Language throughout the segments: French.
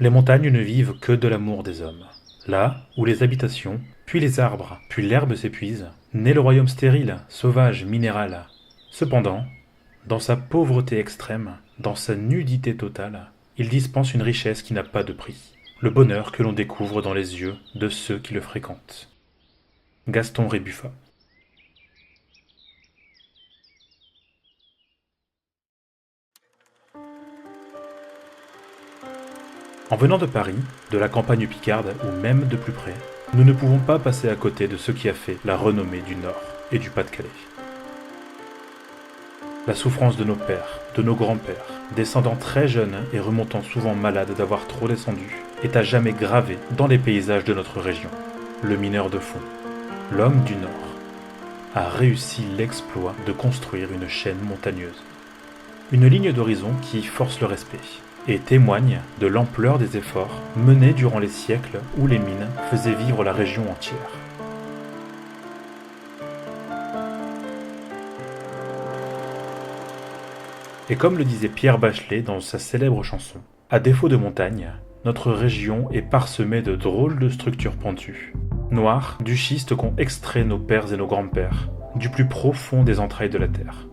Les montagnes ne vivent que de l'amour des hommes. Là où les habitations, puis les arbres, puis l'herbe s'épuisent, naît le royaume stérile, sauvage, minéral. Cependant, dans sa pauvreté extrême, dans sa nudité totale, il dispense une richesse qui n'a pas de prix. Le bonheur que l'on découvre dans les yeux de ceux qui le fréquentent. Gaston Rébuffat. En venant de Paris, de la campagne picarde ou même de plus près, nous ne pouvons pas passer à côté de ce qui a fait la renommée du Nord et du Pas-de-Calais. La souffrance de nos pères, de nos grands-pères, descendant très jeunes et remontant souvent malades d'avoir trop descendu, est à jamais gravée dans les paysages de notre région. Le mineur de fond, l'homme du Nord, a réussi l'exploit de construire une chaîne montagneuse. Une ligne d'horizon qui force le respect et témoigne de l'ampleur des efforts menés durant les siècles où les mines faisaient vivre la région entière. Et comme le disait Pierre Bachelet dans sa célèbre chanson, à défaut de montagnes, notre région est parsemée de drôles de structures pentues, noires du schiste qu'ont extrait nos pères et nos grands-pères, du plus profond des entrailles de la terre.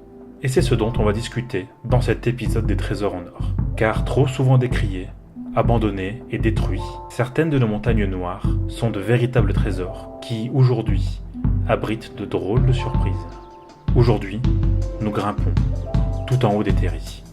Et c'est ce dont on va discuter dans cet épisode des Trésors en or. Car trop souvent décriées, abandonnées et détruites, certaines de nos montagnes noires sont de véritables trésors qui, aujourd'hui, abritent de drôles de surprises. Aujourd'hui, nous grimpons tout en haut des terris.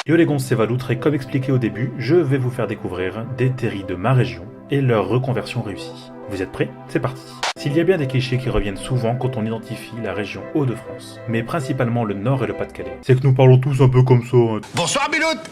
Yo les gonzes, c'est Valoutre et comme expliqué au début, je vais vous faire découvrir des terris de ma région et leur reconversion réussie. Vous êtes prêts? C'est parti. S'il y a bien des clichés qui reviennent souvent quand on identifie la région Hauts-de-France, mais principalement le Nord et le Pas-de-Calais, c'est que nous parlons tous un peu comme ça. Bonsoir Biloute.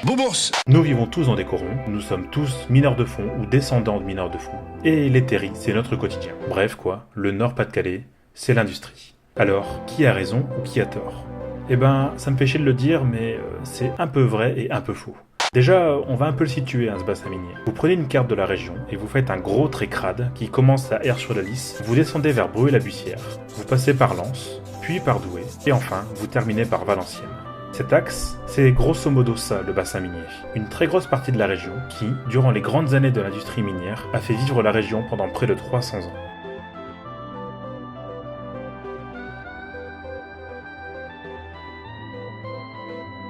Boubours. Nous vivons tous dans des corons, nous sommes tous mineurs de fond ou descendants de mineurs de fond, et les terris, c'est notre quotidien. Bref quoi, le Nord-Pas-de-Calais, c'est l'industrie. Alors, qui a raison ou qui a tort? Eh ben, ça me fait chier de le dire, mais c'est un peu vrai et un peu faux. Déjà, on va un peu le situer, ce bassin minier. Vous prenez une carte de la région et vous faites un gros trait crade qui commence à R sur la Lys, vous descendez vers Bruay-la-Bussière, vous passez par Lens, puis par Douai, et enfin, vous terminez par Valenciennes. Cet axe, c'est grosso modo ça, le bassin minier. Une très grosse partie de la région qui, durant les grandes années de l'industrie minière, a fait vivre la région pendant près de 300 ans.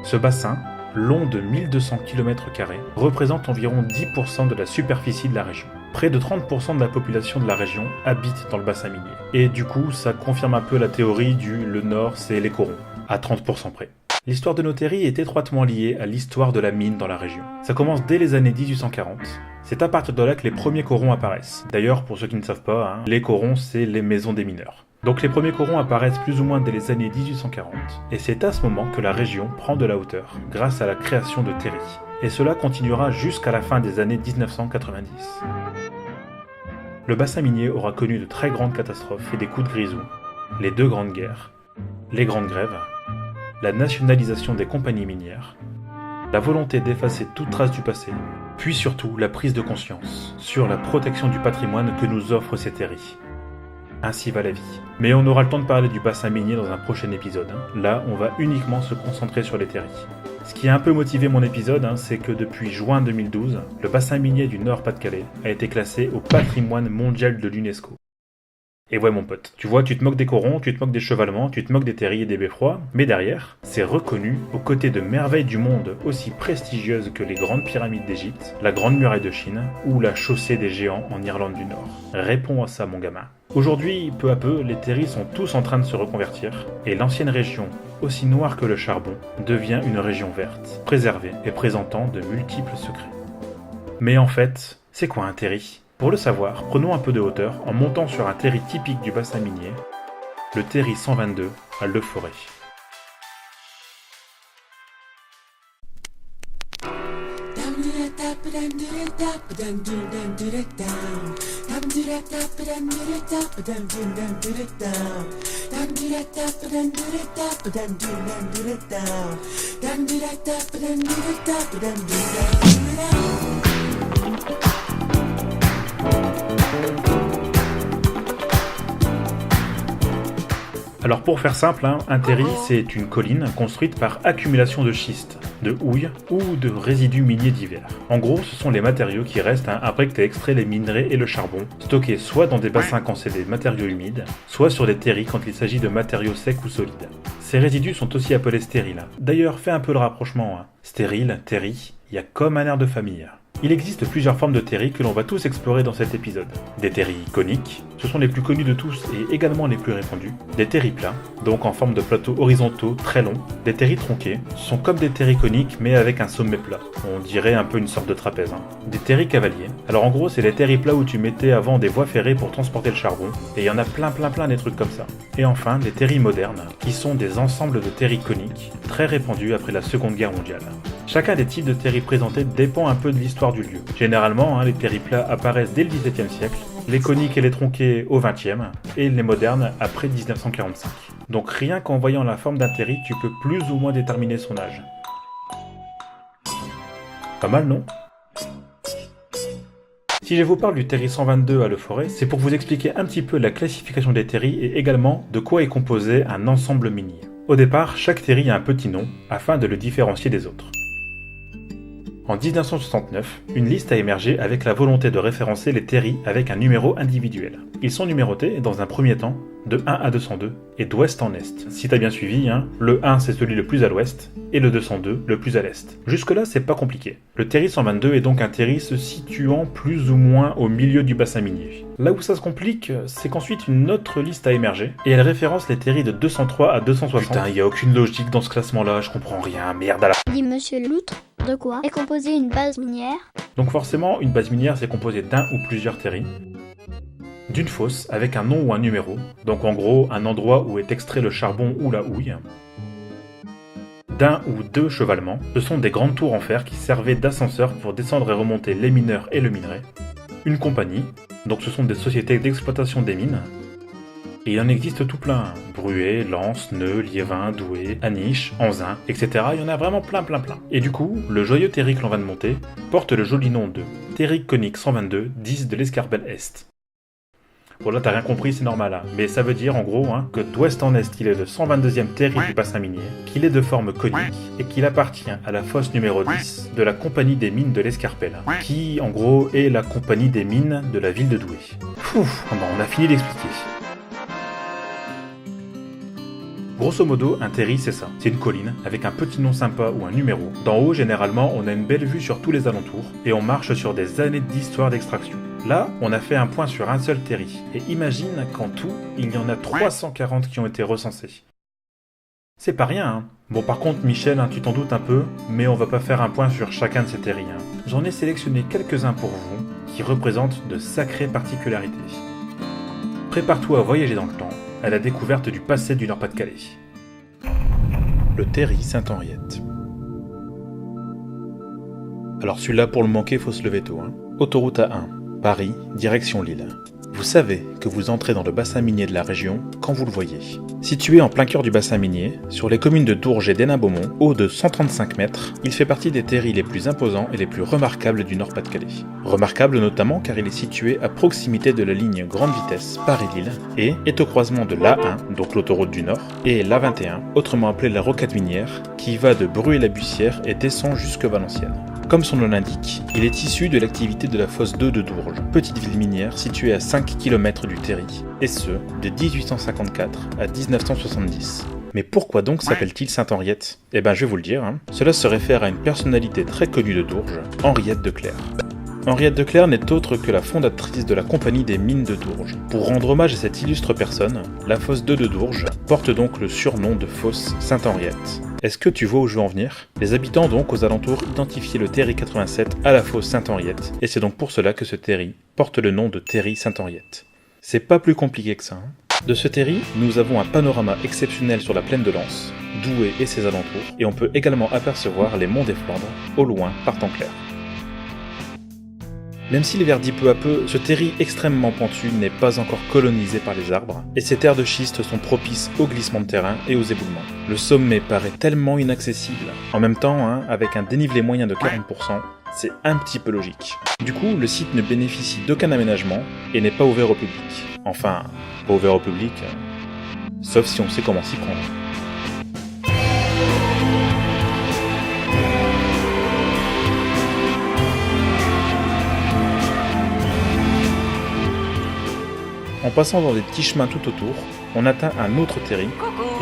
Ce bassin, long de 1200 km², représente environ 10% de la superficie de la région. Près de 30% de la population de la région habite dans le bassin minier. Et du coup, ça confirme un peu la théorie du « le Nord, c'est les corons », à 30% près. L'histoire de nos terris est étroitement liée à l'histoire de la mine dans la région. Ça commence dès les années 1840. C'est à partir de là que les premiers corons apparaissent. D'ailleurs, pour ceux qui ne savent pas, les corons, c'est les maisons des mineurs. Donc les premiers corons apparaissent plus ou moins dès les années 1840, et c'est à ce moment que la région prend de la hauteur, grâce à la création de terris. Et cela continuera jusqu'à la fin des années 1990. Le bassin minier aura connu de très grandes catastrophes et des coups de grisou, les deux grandes guerres, les grandes grèves, la nationalisation des compagnies minières, la volonté d'effacer toute trace du passé, puis surtout la prise de conscience sur la protection du patrimoine que nous offrent ces terris. Ainsi va la vie. Mais on aura le temps de parler du bassin minier dans un prochain épisode. Là, on va uniquement se concentrer sur les terris. Ce qui a un peu motivé mon épisode, c'est que depuis juin 2012, le bassin minier du Nord-Pas-de-Calais a été classé au patrimoine mondial de l'UNESCO. Et ouais mon pote, tu vois, tu te moques des corons, tu te moques des chevalements, tu te moques des terris et des beffrois, mais derrière, c'est reconnu aux côtés de merveilles du monde aussi prestigieuses que les grandes pyramides d'Égypte, la grande muraille de Chine ou la chaussée des géants en Irlande du Nord. Réponds à ça mon gamin. Aujourd'hui, peu à peu, les terris sont tous en train de se reconvertir, et l'ancienne région, aussi noire que le charbon, devient une région verte, préservée et présentant de multiples secrets. Mais en fait, c'est quoi un terri ? Pour le savoir, prenons un peu de hauteur en montant sur un terri typique du bassin minier, le terri 122 à Le Forêt. Alors pour faire simple, un terri c'est une colline construite par accumulation de schiste, de houille ou de résidus miniers divers. En gros, ce sont les matériaux qui restent après que tu aies extrait les minerais et le charbon, stockés soit dans des bassins quand c'est des matériaux humides, soit sur des terris quand il s'agit de matériaux secs ou solides. Ces résidus sont aussi appelés stériles. D'ailleurs, fais un peu le rapprochement. Stérile, terri, il y a comme un air de famille. Il existe plusieurs formes de terris que l'on va tous explorer dans cet épisode. Des terris coniques, ce sont les plus connus de tous et également les plus répandus. Des terris plats, donc en forme de plateaux horizontaux très longs. Des terris tronqués, ce sont comme des terris coniques mais avec un sommet plat. On dirait un peu une sorte de trapèze. Des terris cavaliers. Alors en gros, c'est les terris plats où tu mettais avant des voies ferrées pour transporter le charbon. Et il y en a plein des trucs comme ça. Et enfin, les terris modernes, qui sont des ensembles de terris coniques, très répandus après la Seconde Guerre mondiale. Chacun des types de terris présentés dépend un peu de l'histoire du lieu. Généralement, les terris plats apparaissent dès le XVIIe siècle, les coniques et les tronqués au XXe, et les modernes après 1945. Donc rien qu'en voyant la forme d'un terri, tu peux plus ou moins déterminer son âge. Pas mal, non ? Si je vous parle du terri 122 à Le Forêt, c'est pour vous expliquer un petit peu la classification des terris et également de quoi est composé un ensemble minier. Au départ, chaque terri a un petit nom, afin de le différencier des autres. En 1969, une liste a émergé avec la volonté de référencer les terris avec un numéro individuel. Ils sont numérotés dans un premier temps de 1 à 202 et d'ouest en est. Si t'as bien suivi, le 1 c'est celui le plus à l'ouest et le 202 le plus à l'est. Jusque-là, c'est pas compliqué. Le terri 122 est donc un terri se situant plus ou moins au milieu du bassin minier. Là où ça se complique, c'est qu'ensuite une autre liste a émergé et elle référence les terris de 203 à 260. Putain, y a aucune logique dans ce classement-là, je comprends rien, merde à la... Dit Monsieur Loutre, de quoi est composée une base minière? Donc forcément, une base minière c'est composé d'un ou plusieurs terris, d'une fosse avec un nom ou un numéro, donc en gros un endroit où est extrait le charbon ou la houille, d'un ou deux chevalements, ce sont des grandes tours en fer qui servaient d'ascenseur pour descendre et remonter les mineurs et le minerai, une compagnie, donc ce sont des sociétés d'exploitation des mines, et il en existe tout plein, Bruet, Lens, Neu, Liévin, Douai, Aniche, Anzin, etc. Il y en a vraiment plein. Et du coup, le joyeux terri que l'on vient de monter porte le joli nom de terri conique 122, 10 de l'Escarbelle Est. Bon là t'as rien compris, c'est normal, mais ça veut dire en gros que d'ouest en est il est le 122e terri du bassin minier, qu'il est de forme conique et qu'il appartient à la fosse numéro 10 de la compagnie des mines de l'Escarpelle, qui en gros est la compagnie des mines de la ville de Douai. On a fini d'expliquer. Grosso modo, un terri c'est ça, c'est une colline avec un petit nom sympa ou un numéro. D'en haut, généralement, on a une belle vue sur tous les alentours et on marche sur des années d'histoire d'extraction. Là, on a fait un point sur un seul terri, et imagine qu'en tout, il y en a 340 qui ont été recensés. C'est pas rien, Bon par contre Michel, tu t'en doutes un peu, mais on va pas faire un point sur chacun de ces terris. J'en ai sélectionné quelques-uns pour vous, qui représentent de sacrées particularités. Prépare-toi à voyager dans le temps, à la découverte du passé du Nord-Pas-de-Calais. Le terri Sainte-Henriette. Alors celui-là, pour le manquer, faut se lever tôt. Autoroute A1, Paris, direction Lille. Vous savez que vous entrez dans le bassin minier de la région quand vous le voyez. Situé en plein cœur du bassin minier, sur les communes de Dourges et d'Hénin-Beaumont, haut de 135 mètres, il fait partie des terris les plus imposants et les plus remarquables du Nord-Pas-de-Calais. Remarquable notamment car il est situé à proximité de la ligne grande vitesse Paris-Lille et est au croisement de l'A1, donc l'autoroute du Nord, et l'A21, autrement appelée la rocade minière, qui va de Bruay-la-Bussière et descend jusque Valenciennes. Comme son nom l'indique, il est issu de l'activité de la fosse 2 de Dourges, petite ville minière située à 5 km du terri, et ce, de 1854 à 1970. Mais pourquoi donc s'appelle-t-il Sainte-Henriette ? Eh ben je vais vous le dire, Cela se réfère à une personnalité très connue de Dourges, Henriette de Clerc. Henriette de Clerc n'est autre que la fondatrice de la compagnie des mines de Dourges. Pour rendre hommage à cette illustre personne, la fosse 2 de Dourges porte donc le surnom de fosse Sainte-Henriette. Est-ce que tu vois où je veux en venir ? Les habitants donc aux alentours identifiaient le terri 87 à la fosse Sainte-Henriette, et c'est donc pour cela que ce terri porte le nom de terri Sainte-Henriette. C'est pas plus compliqué que ça. De ce terri, nous avons un panorama exceptionnel sur la plaine de Lens, Douai et ses alentours, et on peut également apercevoir les monts des Flandres, au loin par temps clair. Même s'il verdit peu à peu, ce terri extrêmement pentu n'est pas encore colonisé par les arbres, et ces terres de schiste sont propices aux glissements de terrain et aux éboulements. Le sommet paraît tellement inaccessible. En même temps, avec un dénivelé moyen de 40%, c'est un petit peu logique. Du coup, le site ne bénéficie d'aucun aménagement et n'est pas ouvert au public. Enfin, pas ouvert au public, sauf si on sait comment s'y prendre. En passant dans des petits chemins tout autour, on atteint un autre terri,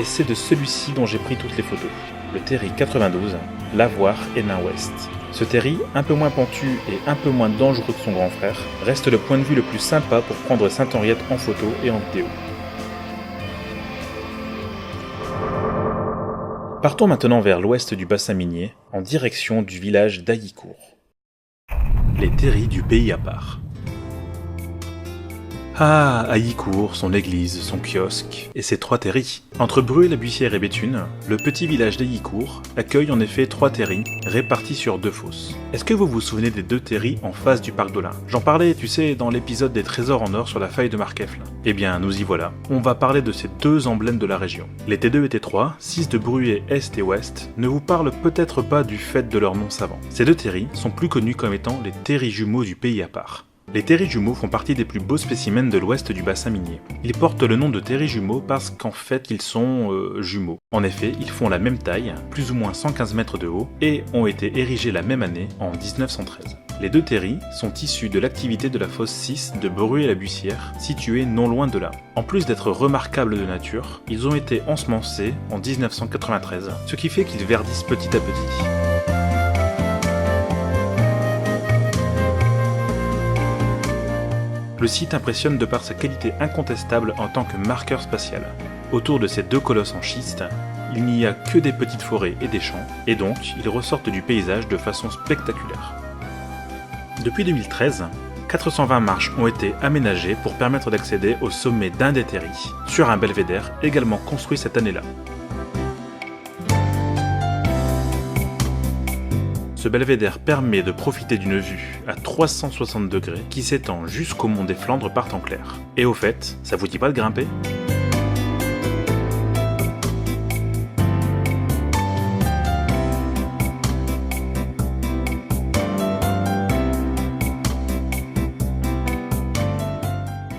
et c'est de celui-ci dont j'ai pris toutes les photos. Le terri 92, Lavoir et Nain Ouest. Ce terri, un peu moins pentu et un peu moins dangereux que son grand frère, reste le point de vue le plus sympa pour prendre Sainte-Henriette en photo et en vidéo. Partons maintenant vers l'ouest du bassin minier, en direction du village d'Aillicourt. Les terris du pays à part. Ah, Aillicourt, son église, son kiosque, et ses 3 terris. Entre Bruay-la-Buissière et Béthune, le petit village d'Aillicourt accueille en effet 3 terris, répartis sur 2 fosses. Est-ce que vous vous souvenez des 2 terris en face du parc d'Olin? J'en parlais, tu sais, dans l'épisode des trésors en or sur la faille de Markefle. Eh bien, nous y voilà. On va parler de ces 2 emblèmes de la région. Les T2 et T3, 6 de Bruay Est et Ouest, ne vous parlent peut-être pas du fait de leur nom savant. Ces 2 terris sont plus connus comme étant les terris jumeaux du pays à part. Les terris jumeaux font partie des plus beaux spécimens de l'ouest du bassin minier. Ils portent le nom de terris jumeaux parce qu'en fait ils sont jumeaux. En effet, ils font la même taille, plus ou moins 115 mètres de haut, et ont été érigés la même année, en 1913. Les 2 terris sont issus de l'activité de la fosse 6 de Bruay-la-Buissière, située non loin de là. En plus d'être remarquables de nature, ils ont été ensemencés en 1993, ce qui fait qu'ils verdissent petit à petit. Le site impressionne de par sa qualité incontestable en tant que marqueur spatial. Autour de ces 2 colosses en schiste, il n'y a que des petites forêts et des champs, et donc ils ressortent du paysage de façon spectaculaire. Depuis 2013, 420 marches ont été aménagées pour permettre d'accéder au sommet d'un des terris, sur un belvédère également construit cette année-là. Ce belvédère permet de profiter d'une vue à 360 degrés qui s'étend jusqu'au mont des Flandres par temps clair. Et au fait, ça vous dit pas de grimper ?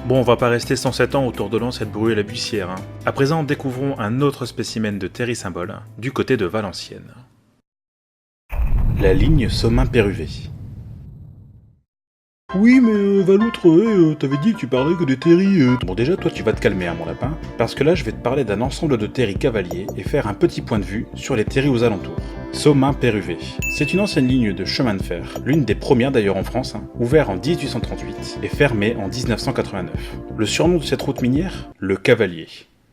Bon, on va pas rester 107 ans autour de Lens et de Bruay-la-Buissière. À présent, découvrons un autre spécimen de terri symbole, du côté de Valenciennes. La ligne Somain-Péruvé. Oui, mais Valoutre, t'avais dit que tu parlais que des terris. Bon, déjà, toi, tu vas te calmer, mon lapin, parce que là, je vais te parler d'un ensemble de terris cavaliers et faire un petit point de vue sur les terris aux alentours. Somain-Péruvé. C'est une ancienne ligne de chemin de fer, l'une des premières d'ailleurs en France, ouverte en 1838 et fermée en 1989. Le surnom de cette route minière ? Le Cavalier.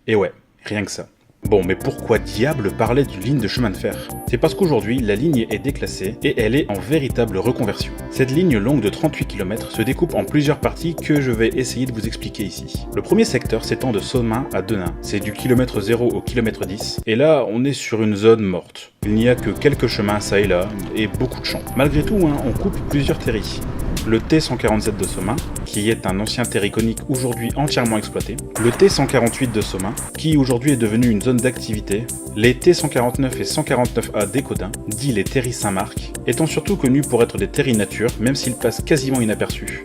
Et ouais, rien que ça. Bon, mais pourquoi diable parler d'une ligne de chemin de fer ? C'est parce qu'aujourd'hui, la ligne est déclassée et elle est en véritable reconversion. Cette ligne longue de 38 km se découpe en plusieurs parties que je vais essayer de vous expliquer ici. Le premier secteur s'étend de Somain à Denain. C'est du kilomètre 0 au kilomètre 10, et là, on est sur une zone morte. Il n'y a que quelques chemins ça et là, et beaucoup de champs. Malgré tout, on coupe plusieurs terris. Le T147 de Somain, qui est un ancien terri conique aujourd'hui entièrement exploité, le T148 de Somain, qui aujourd'hui est devenu une zone d'activité, les T149 et 149A d'Écaudin, dit les terris Saint-Marc, étant surtout connus pour être des terris nature, même s'ils passent quasiment inaperçus.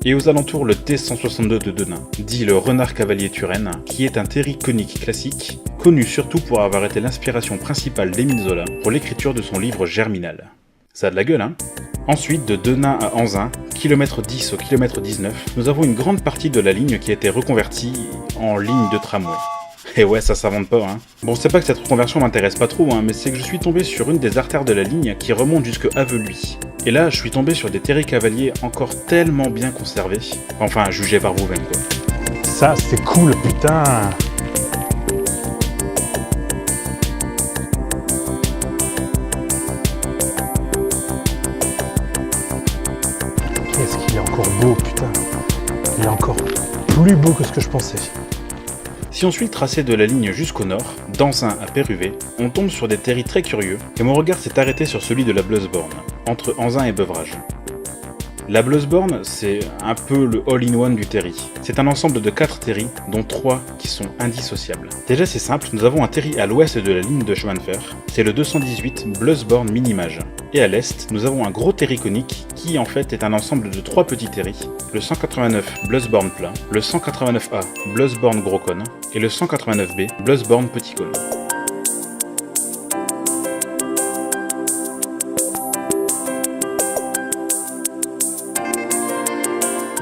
Et aux alentours le T162 de Denain, dit le Renard Cavalier Turenne, qui est un terri conique classique, connu surtout pour avoir été l'inspiration principale d'Émile Zola pour l'écriture de son livre Germinal. Ça a de la gueule, hein ? Ensuite, de Denain à Anzin, kilomètre 10 au kilomètre 19, nous avons une grande partie de la ligne qui a été reconvertie en ligne de tramway. Et ouais, ça s'invente pas, hein. Bon, c'est pas que cette reconversion m'intéresse pas trop, mais c'est que je suis tombé sur une des artères de la ligne qui remonte jusque Aveluy. Et là, je suis tombé sur des terris cavaliers encore tellement bien conservés. Enfin, jugez par vous-même, quoi. Ça, c'est cool, putain. Qu'est-ce qu'il est encore beau, putain. Il est encore plus beau que ce que je pensais. Si on suit le tracé de la ligne jusqu'au nord, d'Anzin à Péruvé, on tombe sur des terris très curieux, et mon regard s'est arrêté sur celui de la Bleusborn, entre Anzin et Beuvrages. La Bluesborn, c'est un peu le all-in-one du terry. C'est un ensemble de 4 terry, dont 3 qui sont indissociables. Déjà c'est simple, nous avons un terry à l'ouest de la ligne de chemin de fer, c'est le 218 Bluesborn Minimage. Et à l'est, nous avons un gros terry conique qui en fait est un ensemble de 3 petits terry, le 189 Bluesborn plat, le 189A Bluesborn gros cône et le 189B Bluesborn petit cône.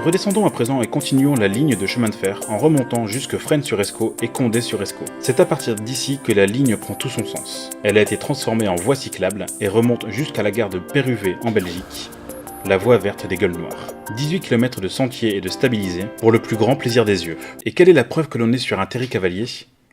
Redescendons à présent et continuons la ligne de chemin de fer en remontant jusque Fresnes-sur-Escaut et Condé-sur-Escaut. C'est à partir d'ici que la ligne prend tout son sens. Elle a été transformée en voie cyclable et remonte jusqu'à la gare de Péruvé en Belgique, la voie verte des Gueules Noires. 18 km de sentiers et de stabilisés pour le plus grand plaisir des yeux. Et quelle est la preuve que l'on est sur un terry cavalier?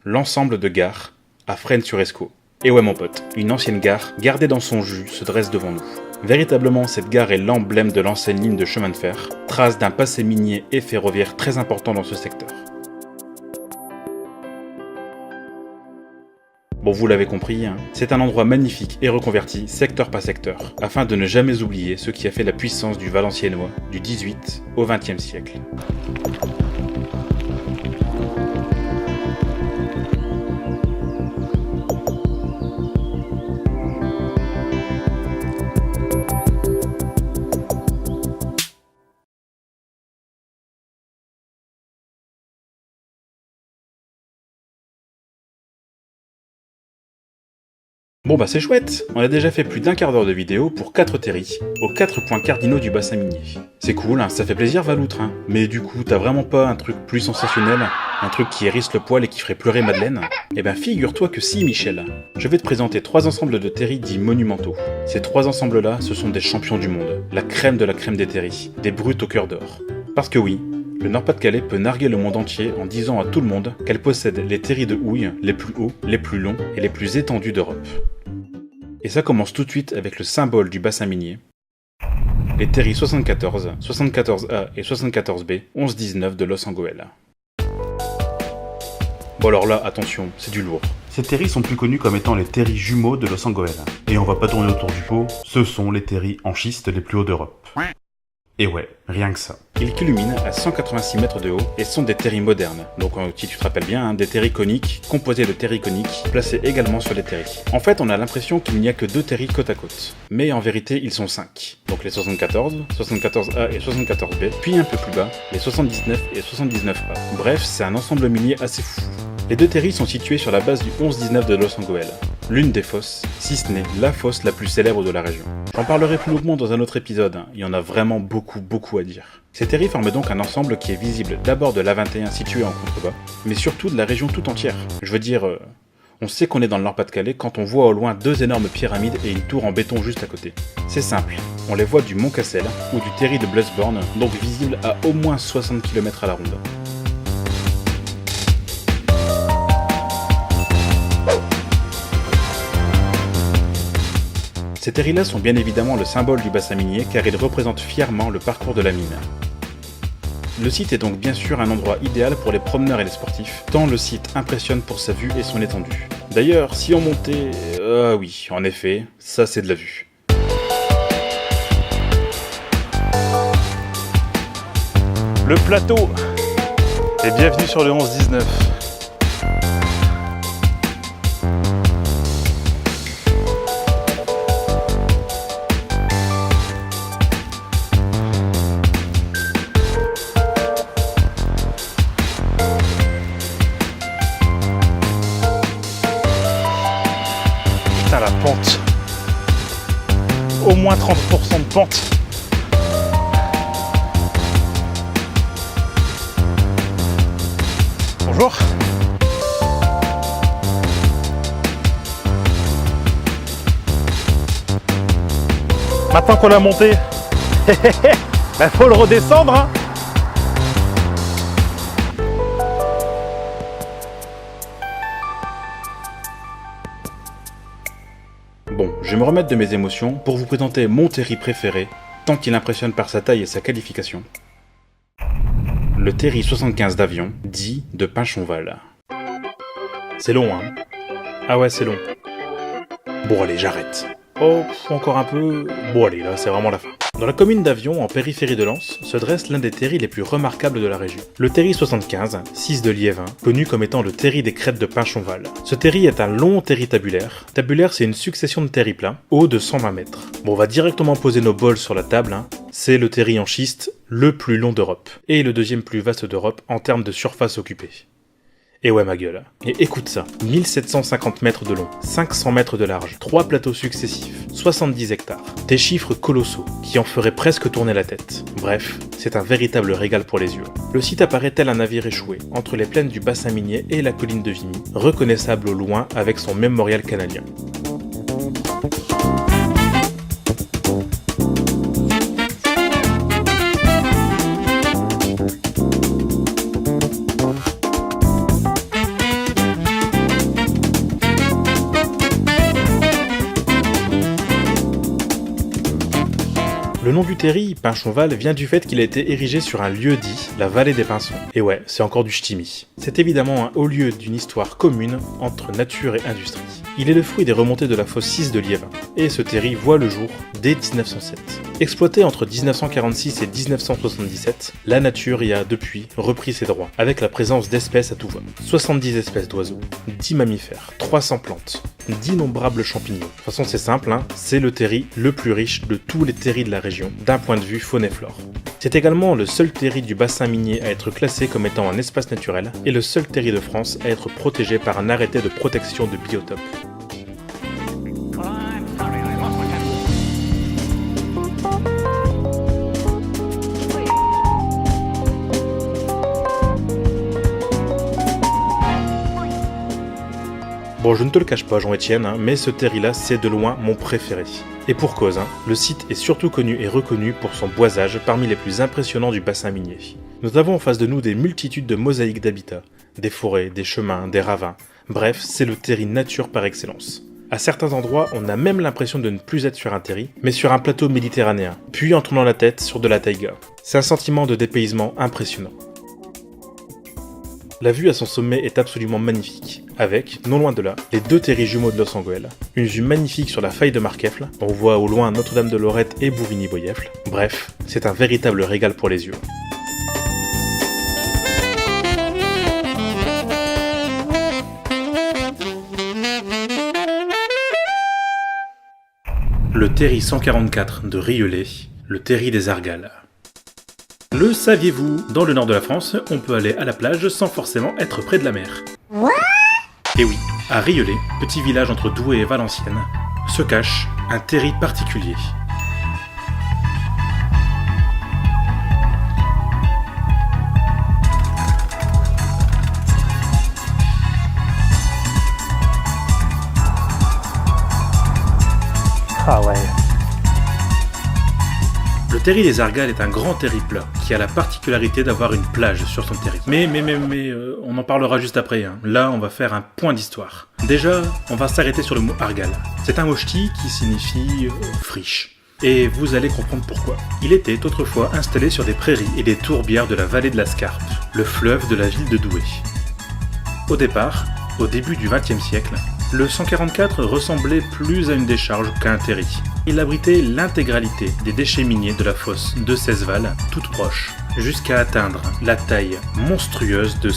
L'ensemble de gares à Fresnes-sur-Escaut. Et ouais mon pote, une ancienne gare, gardée dans son jus, se dresse devant nous. Véritablement, cette gare est l'emblème de l'ancienne ligne de chemin de fer, trace d'un passé minier et ferroviaire très important dans ce secteur. Bon, vous l'avez compris, hein, c'est un endroit magnifique et reconverti secteur par secteur, afin de ne jamais oublier ce qui a fait la puissance du Valenciennois du 18 au 20e siècle. Bon bah c'est chouette, on a déjà fait plus d'1 quart d'heure de vidéo pour 4 terry, aux 4 points cardinaux du bassin minier. C'est cool, hein, ça fait plaisir Valoutre, hein. Mais du coup, t'as vraiment pas un truc plus sensationnel, un truc qui hérisse le poil et qui ferait pleurer Madeleine? Eh ben figure-toi que si Michel, je vais te présenter 3 ensembles de terry dits monumentaux. Ces 3 ensembles-là, ce sont des champions du monde, la crème de la crème des terry, des brutes au cœur d'or. Parce que oui, le Nord-Pas-de-Calais peut narguer le monde entier en disant à tout le monde qu'elle possède les terry de houille les plus hauts, les plus longs et les plus étendus d'Europe. Et ça commence tout de suite avec le symbole du bassin minier, les terry 74, 74A et 74B 1119 de Los Angeles. Bon alors là, attention, c'est du lourd. Ces terry sont plus connus comme étant les terry jumeaux de Los Angeles. Et on va pas tourner autour du pot, ce sont les terry en schiste les plus hauts d'Europe. Et ouais, rien que ça. Ils culminent à 186 mètres de haut et sont des terry modernes. Donc si tu te rappelles bien, hein, des terry coniques, composés de terry coniques, placés également sur les terry. En fait, on a l'impression qu'il n'y a que 2 terry côte à côte. Mais en vérité, ils sont 5. Donc les 74, 74A et 74B, puis un peu plus bas, les 79 et 79A. Bref, c'est un ensemble minier assez fou. Les 2 terry sont situés sur la base du 11-19 de Los Angeles, l'une des fosses, si ce n'est la fosse la plus célèbre de la région. J'en parlerai plus longuement dans un autre épisode, hein. Il y en a vraiment beaucoup à dire. Ces terry forment donc un ensemble qui est visible d'abord de l'A21 situé en contrebas, mais surtout de la région tout entière. Je veux dire, on sait qu'on est dans le Nord-Pas-de-Calais quand on voit au loin 2 énormes pyramides et une tour en béton juste à côté. C'est simple, on les voit du Mont Cassel ou du terry de Bluesborn, donc visibles à au moins 60 km à la ronde. Ces terry-là sont bien évidemment le symbole du bassin minier car ils représentent fièrement le parcours de la mine. Le site est donc bien sûr un endroit idéal pour les promeneurs et les sportifs, tant le site impressionne pour sa vue et son étendue. D'ailleurs, si on montait... oui, en effet, ça c'est de la vue. Le plateau. Et bienvenue sur le 11-19. La pente, au moins 30% de pente. Bonjour. Maintenant qu'on l'a monté, il faut le redescendre, hein. Bon, je vais me remettre de mes émotions pour vous présenter mon terry préféré, tant il impressionne par sa taille et sa qualification. Le terry 75 d'avion, dit de Pinchonval. C'est long, hein? Ah ouais, c'est long. Bon allez, j'arrête. Oh, encore un peu... Bon allez, là c'est vraiment la fin. Dans la commune d'Avion, en périphérie de Lens, se dresse l'un des terris les plus remarquables de la région. Le terri 75, 6 de Liévin, connu comme étant le terri des crêtes de Pinchonval. Ce terri est un long terri tabulaire. Tabulaire, c'est une succession de terris plats, haut de 120 mètres. Bon, on va directement poser nos bols sur la table, hein. C'est le terri en schiste le plus long d'Europe, et le deuxième plus vaste d'Europe en termes de surface occupée. Et ouais ma gueule. Et écoute ça, 1750 mètres de long, 500 mètres de large, 3 plateaux successifs, 70 hectares. Des chiffres colossaux, qui en feraient presque tourner la tête. Bref, c'est un véritable régal pour les yeux. Le site apparaît tel un navire échoué, entre les plaines du bassin minier et la colline de Vimy, reconnaissable au loin avec son mémorial canadien. Le nom du terri, Pinchonval, vient du fait qu'il a été érigé sur un lieu dit, la vallée des Pinsons. Et ouais, c'est encore du ch'timi. C'est évidemment un haut lieu d'une histoire commune entre nature et industrie. Il est le fruit des remontées de la fosse 6 de Liévin, et ce terri voit le jour dès 1907. Exploité entre 1946 et 1977, la nature y a depuis repris ses droits, avec la présence d'espèces à tout va. 70 espèces d'oiseaux, 10 mammifères, 300 plantes, d'innombrables champignons. De toute façon c'est simple, hein, c'est le terri le plus riche de tous les terris de la région, d'un point de vue faune et flore. C'est également le seul terri du bassin minier à être classé comme étant un espace naturel, et le seul terri de France à être protégé par un arrêté de protection de biotope. Bon, je ne te le cache pas, Jean-Étienne, mais ce terri-là, c'est de loin mon préféré. Et pour cause, le site est surtout connu et reconnu pour son boisage parmi les plus impressionnants du bassin minier. Nous avons en face de nous des multitudes de mosaïques d'habitats, des forêts, des chemins, des ravins. Bref, c'est le terri nature par excellence. À certains endroits, on a même l'impression de ne plus être sur un terri, mais sur un plateau méditerranéen, puis en tournant la tête sur de la taïga. C'est un sentiment de dépaysement impressionnant. La vue à son sommet est absolument magnifique, avec, non loin de là, les deux terris jumeaux de Los Angeles, une vue magnifique sur la faille de Markefle, on voit au loin Notre-Dame de Lorette et Bouvigny-Boyefle. Bref, c'est un véritable régal pour les yeux. Le terri 144 de Rieulay, le terri des Argales. Le saviez-vous, dans le nord de la France, on peut aller à la plage sans forcément être près de la mer. Et oui, à Rieulay, petit village entre Douai et Valenciennes, se cache un terri particulier. Ah ouais. Le terri des Argales est un grand terri plat, qui a la particularité d'avoir une plage sur son terri. Mais, on en parlera juste après, hein. Là, on va faire un point d'histoire. Déjà, on va s'arrêter sur le mot Argale. C'est un mot ch'ti qui signifie friche. Et vous allez comprendre pourquoi. Il était autrefois installé sur des prairies et des tourbières de la vallée de la Scarpe, le fleuve de la ville de Douai. Au départ, au début du XXe siècle, le 144 ressemblait plus à une décharge qu'à un terri. Il abritait l'intégralité des déchets miniers de la fosse de Cesval, toute proche, jusqu'à atteindre la taille monstrueuse de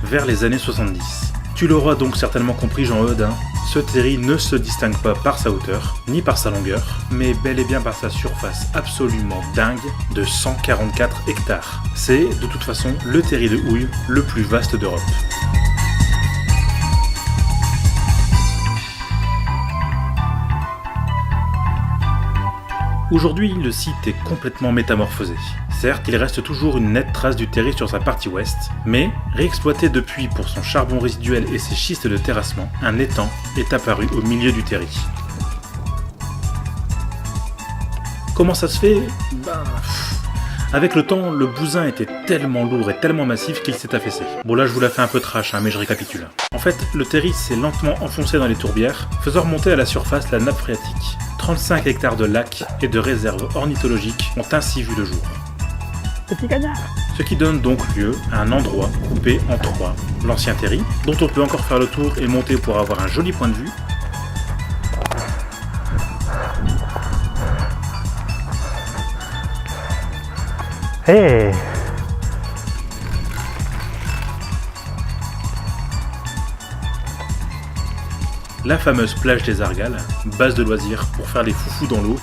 vers les années 70. Tu l'auras donc certainement compris, Jean-Eudes, ce terri ne se distingue pas par sa hauteur, ni par sa longueur, mais bel et bien par sa surface absolument dingue de 144 hectares. C'est, de toute façon, le terri de houille le plus vaste d'Europe. Aujourd'hui, le site est complètement métamorphosé. Certes, il reste toujours une nette trace du terri sur sa partie ouest, mais, réexploité depuis pour son charbon résiduel et ses schistes de terrassement, un étang est apparu au milieu du terri. Comment ça se fait ? Avec le temps, le bousin était tellement lourd et tellement massif qu'il s'est affaissé. Bon là je vous la fais un peu trash, mais je récapitule. En fait, le terri s'est lentement enfoncé dans les tourbières, faisant remonter à la surface la nappe phréatique. 35 hectares de lacs et de réserves ornithologiques ont ainsi vu le jour. petit gagnard. Ce qui donne donc lieu à un endroit coupé en trois. L'ancien terri, dont on peut encore faire le tour et monter pour avoir un joli point de vue. Hey! La fameuse plage des Argales, base de loisirs pour faire les foufous dans l'eau.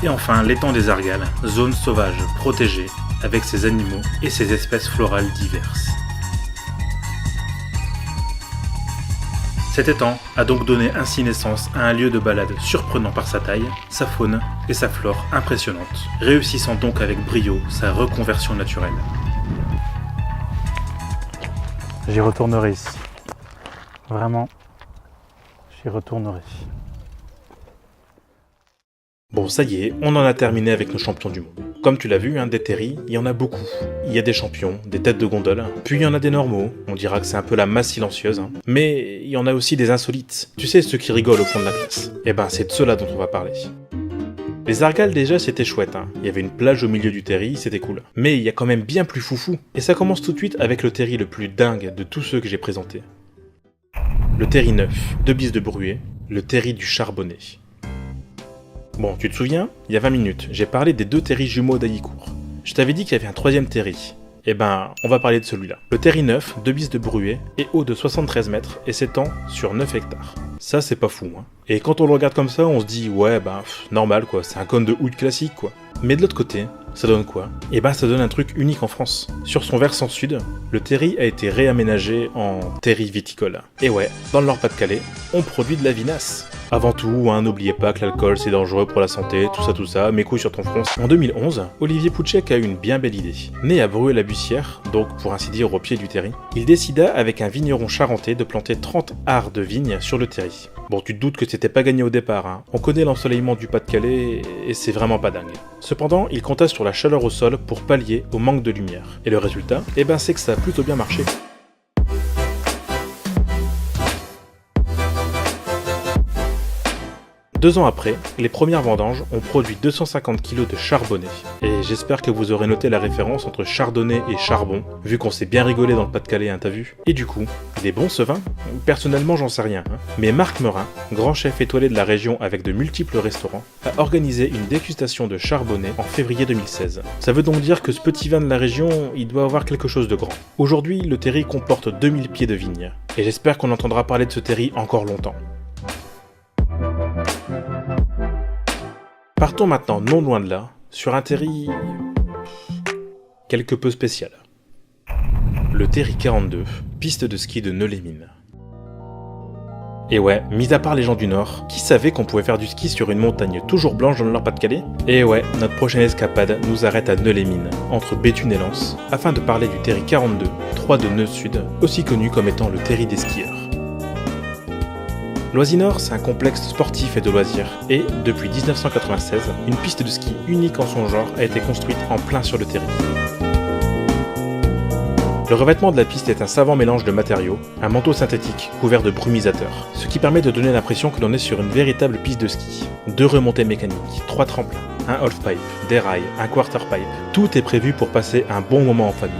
Et enfin l'étang des Argales, zone sauvage protégée avec ses animaux et ses espèces florales diverses. Cet étang a donc donné ainsi naissance à un lieu de balade surprenant par sa taille, sa faune et sa flore impressionnantes, réussissant donc avec brio sa reconversion naturelle. J'y retournerai ici. Vraiment, j'y retournerai. Bon, ça y est, on en a terminé avec nos champions du monde. Comme tu l'as vu, des terris, il y en a beaucoup. Il y a des champions, des têtes de gondole, puis il y en a des normaux, on dira que c'est un peu la masse silencieuse, mais il y en a aussi des insolites. Tu sais, ceux qui rigolent au fond de la classe. Eh ben, c'est de ceux-là dont on va parler. Les Argales déjà c'était chouette, il y avait une plage au milieu du terri, c'était cool. Mais il y a quand même bien plus foufou, et ça commence tout de suite avec le terri le plus dingue de tous ceux que j'ai présentés. Le terri 9, de Bise de Bruet, le terri du Charbonnet. Bon, tu te souviens, il y a 20 minutes, j'ai parlé des 2 terris jumeaux d'Haillicourt. Je t'avais dit qu'il y avait un 3e terri. Eh ben, on va parler de celui-là. Le terri 9, de Bise de Bruet, est haut de 73 mètres et s'étend sur 9 hectares. Ça, c'est pas fou, Et quand on le regarde comme ça, on se dit, ouais, normal, quoi, c'est un cône de houille classique, quoi. Mais de l'autre côté, ça donne quoi? Eh ben, ça donne un truc unique en France. Sur son versant sud, le terri a été réaménagé en terri viticole. Et ouais, dans le Nord-Pas-de-Calais, on produit de la vinasse. Avant tout, n'oubliez pas que l'alcool c'est dangereux pour la santé, tout ça, mes couilles sur ton front. En 2011, Olivier Pouchek a eu une bien belle idée. Né à Bruay-la-Bussière, donc pour ainsi dire au pied du terri, il décida avec un vigneron charentais de planter 30 arts de vigne sur le terri. Bon, tu te doutes que c'était pas gagné au départ, On connaît l'ensoleillement du Pas-de-Calais et c'est vraiment pas dingue. Cependant, il compta sur la chaleur au sol pour pallier au manque de lumière. Et le résultat, c'est que ça a plutôt bien marché. Deux ans après, les premières vendanges ont produit 250 kg de charbonnet. Et j'espère que vous aurez noté la référence entre chardonnay et charbon, vu qu'on s'est bien rigolé dans le Pas-de-Calais, t'as vu? Et du coup, il est bon ce vin? Personnellement, j'en sais rien, Mais Marc Meurin, grand chef étoilé de la région avec de multiples restaurants, a organisé une dégustation de charbonnet en février 2016. Ça veut donc dire que ce petit vin de la région, il doit avoir quelque chose de grand. Aujourd'hui, le terri comporte 2000 pieds de vigne. Et j'espère qu'on entendra parler de ce terri encore longtemps. Partons maintenant, non loin de là, sur un terri quelque peu spécial. Le terri 42, piste de ski de Neu-les-Mines. Et ouais, mis à part les gens du Nord, qui savaient qu'on pouvait faire du ski sur une montagne toujours blanche dans le Nord-Pas-de-Calais? Et ouais, notre prochaine escapade nous arrête à Neu-les-Mines, entre Béthune et Lens, afin de parler du terri 42, 3 de Neu-Sud, aussi connu comme étant le terri des skieurs. Loisinor, c'est un complexe sportif et de loisirs, et, depuis 1996, une piste de ski unique en son genre a été construite en plein sur le terri. Le revêtement de la piste est un savant mélange de matériaux, un manteau synthétique couvert de brumisateurs, ce qui permet de donner l'impression que l'on est sur une véritable piste de ski. 2 remontées mécaniques, 3 tremplins, un halfpipe, des rails, un quarterpipe, tout est prévu pour passer un bon moment en famille.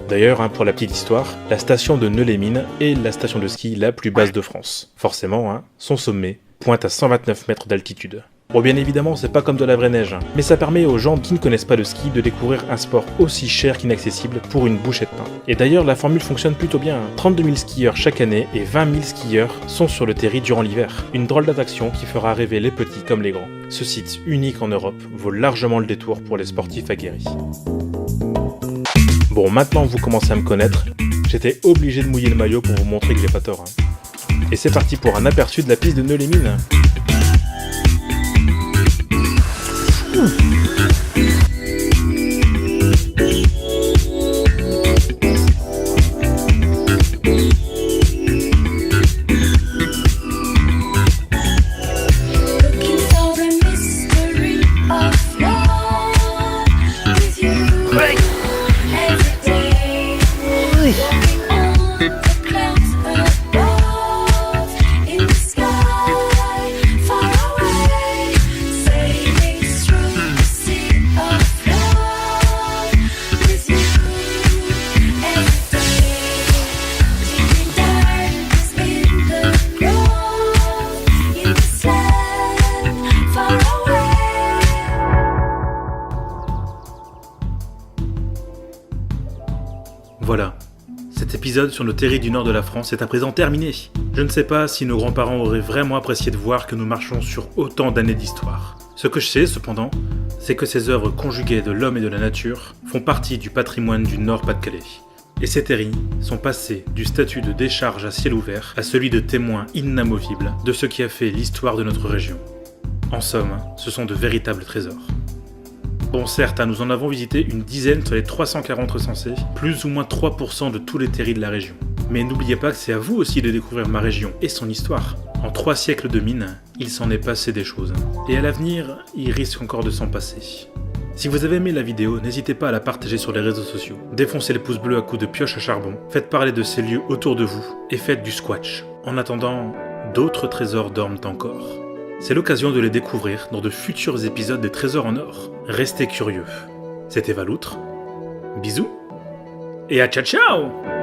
D'ailleurs, pour la petite histoire, la station de Neu-les-Mines est la station de ski la plus basse de France. Forcément, son sommet pointe à 129 mètres d'altitude. Bon, bien évidemment, c'est pas comme de la vraie neige, mais ça permet aux gens qui ne connaissent pas le ski de découvrir un sport aussi cher qu'inaccessible pour une bouchée de pain. Et d'ailleurs, la formule fonctionne plutôt bien. 32 000 skieurs chaque année et 20 000 skieurs sont sur le terri durant l'hiver. Une drôle d'attraction qui fera rêver les petits comme les grands. Ce site unique en Europe vaut largement le détour pour les sportifs aguerris. Bon, maintenant vous commencez à me connaître, j'étais obligé de mouiller le maillot pour vous montrer que j'ai pas tort. Et c'est parti pour un aperçu de la piste de Neu-les-Mines. épisode sur nos terris du nord de la France est à présent terminé. Je ne sais pas si nos grands-parents auraient vraiment apprécié de voir que nous marchons sur autant d'années d'histoire. Ce que je sais, cependant, c'est que ces œuvres conjuguées de l'homme et de la nature font partie du patrimoine du Nord-Pas-de-Calais. Et ces terris sont passés du statut de décharge à ciel ouvert à celui de témoin inamovible de ce qui a fait l'histoire de notre région. En somme, ce sont de véritables trésors. Bon, certes, nous en avons visité une dizaine sur les 340 recensés, plus ou moins 3% de tous les terris de la région. Mais n'oubliez pas que c'est à vous aussi de découvrir ma région et son histoire. En 3 siècles de mine, il s'en est passé des choses. Et à l'avenir, il risque encore de s'en passer. Si vous avez aimé la vidéo, n'hésitez pas à la partager sur les réseaux sociaux. Défoncez les pouces bleus à coups de pioche à charbon, faites parler de ces lieux autour de vous, et faites du squash. En attendant, d'autres trésors dorment encore. C'est l'occasion de les découvrir dans de futurs épisodes des Trésors en Or. Restez curieux. C'était Valoutre. Bisous. Et à ciao ciao!